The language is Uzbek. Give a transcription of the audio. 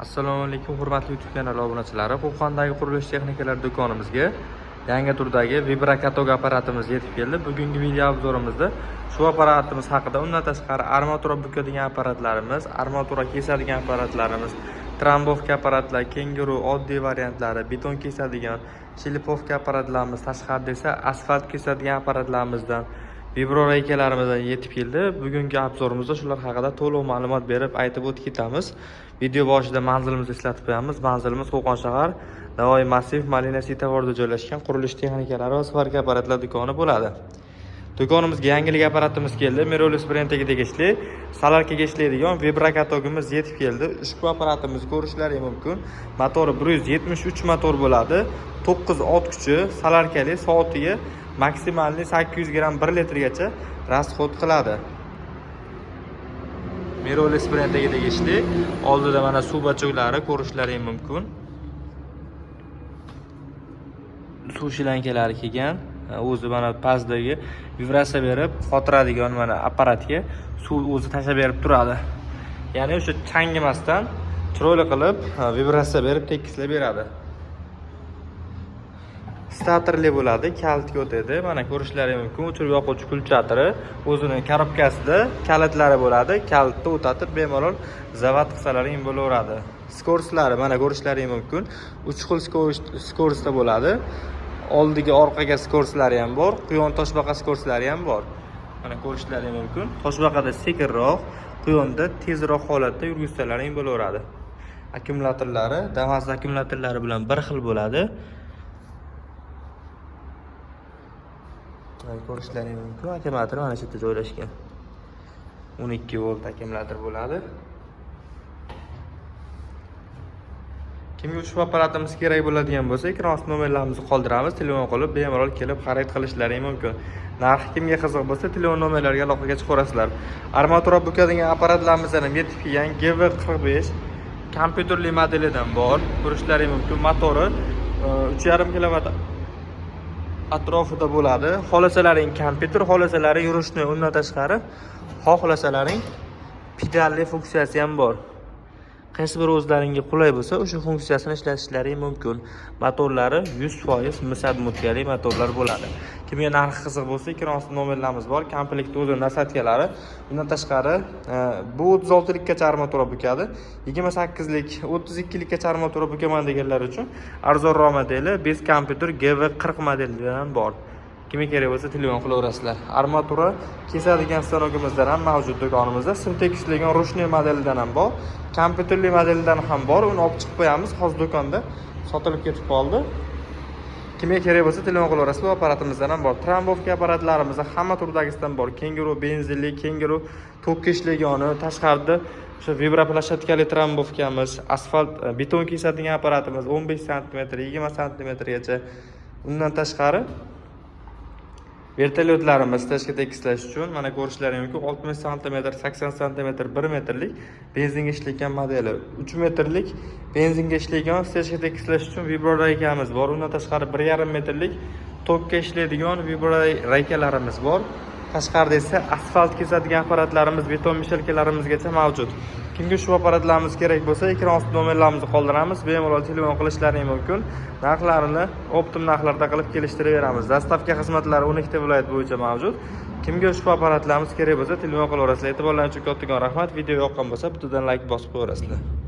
Assalomu alaykum hurmatli YouTube kanali obunachilari. Qo'qondagi qurilish texnikalari do'konimizga yangi turdagi vibrakatog apparatimiz yetib keldi. Bugungi video obzorimizda shu apparatimiz haqida, undan tashqari armatura bukadigan apparatlarimiz, armatura kesadigan apparatlarimiz, trambovka apparatlar, kenguru oddiy variantlari, beton kesadigan, shlipovka apparatlarimiz, tashqarida esa asfalt kesadigan apparatlarimizdan vibroreykalarimiz yetib keldi. Bugungi obzorimizda shular haqida to'liq ma'lumot berib aytib o'tib ketamiz. Video boshida manzilimizni eslatib qo'yamiz. Manzilimiz Qo'qon shahar Navoiy massiv Malina Sitavorda joylashgan qurilish texnikalari va svarka apparatlar do'koni bo'ladi. Do'konimizga yangilik apparatimiz keldi. Mirrorless brendiga tegishli salarkaga ishlaydigan vibrakatogimiz yetib keldi. Ushbu apparatimizni ko'rishlaringiz mumkin. Motori 173 motor bo'ladi. 9 ot kuchi, salarkali, soatiga maksimalni 800 gram 1 litrgacha rasxod qiladi. Mirrorless brendiga tegishli. Oldida mana suv bachoklari ko'rishlaringiz mumkin. Suv shilankalari kelgan. O'zi mana pastdagi vibratsiya berib qotiradigan mana apparatga suv o'zi tashlab berib turadi. Ya'ni o'sha changimasdan chiroyli qilib vibratsiya berib tekislab beradi. Statorli bo'ladi, kaltga o'tadi. Mana ko'rishlaringiz mumkin. O'chirib yoquvchi kulchatiri, o'zining korobkasida kalitlari bo'ladi. Kalitni o'tatib bemalol zavod qilsalaring bo'laveradi. Skorslari mana ko'rishlaringiz mumkin. 3 xil skorsda bo'ladi. Oldiga, orqaga skorslari ham bor, quyon toshbaqa skorslari ham bor. Mana ko'rishlaringiz mumkin. Toshbaqada sekinroq, quyonda tezroq holatda yurgizsalaring bo'laveradi. Akkumulyatorlari, Damas akkumulyatorlari bilan bir xil bo'ladi. Ko'rishlaringiz mumkin. Akkumulyator mana shu yerda joylashgan. 12 volt akkumulyator bo'ladi. Kimga ushbu apparatimiz kerak bo'ladigan bo'lsa, ekran osti nomerlarimizni qoldiramiz. Telefon qilib bemalol kelib xarid qilishlaringiz mumkin. Narxi kimga qiziq bo'lsa, telefon nomerlariga aloqaga chiqarasizlar. Armatura bukadigan apparatlarimizdan ham yetib kelgan GV45 kompyuterli modelidan bor. Ko'rishlaringiz mumkin. Motori 3,5 kW atrofida bo'ladi. Xohlasalaring kompyuter, xohlasalaring yurishni, undan tashqari xohlasalaring pedalli funksiyasi ham bor. Qaysi bir o'zlaringga qulay bo'lsa, o'sha funksiyasini ishlatishlaring mumkin. Motorlari 100% misad motkali motorlar bo'ladi. Kimga narxi qiziq bo'lsa, ekran osti nomerlarimiz bor. Komplekt o'zi nasatkalari. Undan tashqari bu 36 likgacha armatura bukadi. 28 lik, 32 likgacha armatura bukaman deganlar uchun arzonroq modeli bez kompyuter GV40 modelidan bor. Kimga kerak bo'lsa telefon qilaverasizlar. Armatura kesadigan stanogimizdan ham mavjud do'konimizda. Sim tekislagan ruchniy modelidan ham bor, kompyuterli modelidan ham bor. Uni olib chiqib qo'yamiz. Hozir do'konda sotilib ketib qoldi. Kimga kerak bo'lsa telefon qilaverasizlar. Apparatimizdan ham bor. Trambovka apparatlarimizda hamma turdagisidan bor. Kenguru benzinli, kenguru tokka ishlagani, tashqarida o'sha vibraplashatkali trambovkamiz, asfalt, beton kesadigan apparatimiz 15 sm, 20 sm-gacha. Undan tashqari vertolyotlarimiz tashga tekislash uchun mana ko'rishlaringiz mumkin. 60 sm, 80 sm 1 metrlik benzinga ishlangan modeli. 3 metrlik benzinga ishlangan tashga tekislash uchun vibroreykamiz bor. Undan tashqari 1,5 metrlik tokka ishlaydigan vibroreykalarimiz bor. Tashqarida esa asfalt kesadigan apparatlarimiz, beton mishalkalarimizgacha mavjud. Kimga shu apparatlarimiz kerak bo'lsa, ekran osti nomerlarimizni qoldiramiz. Bemalol telefon qilishlaringiz mumkin. Narxlarini optim narxlarda qilib kelishtirib beramiz. Dastavka xizmatlari 12 ta viloyat bo'yicha mavjud. Kimga ushbu apparatlarimiz kerak bo'lsa, telefon qilaverasizlar. E'tiborlaringiz uchun kattakon rahmat. Video yoqqan bo'lsa, bittadan like bosib qo'yaverasizlar.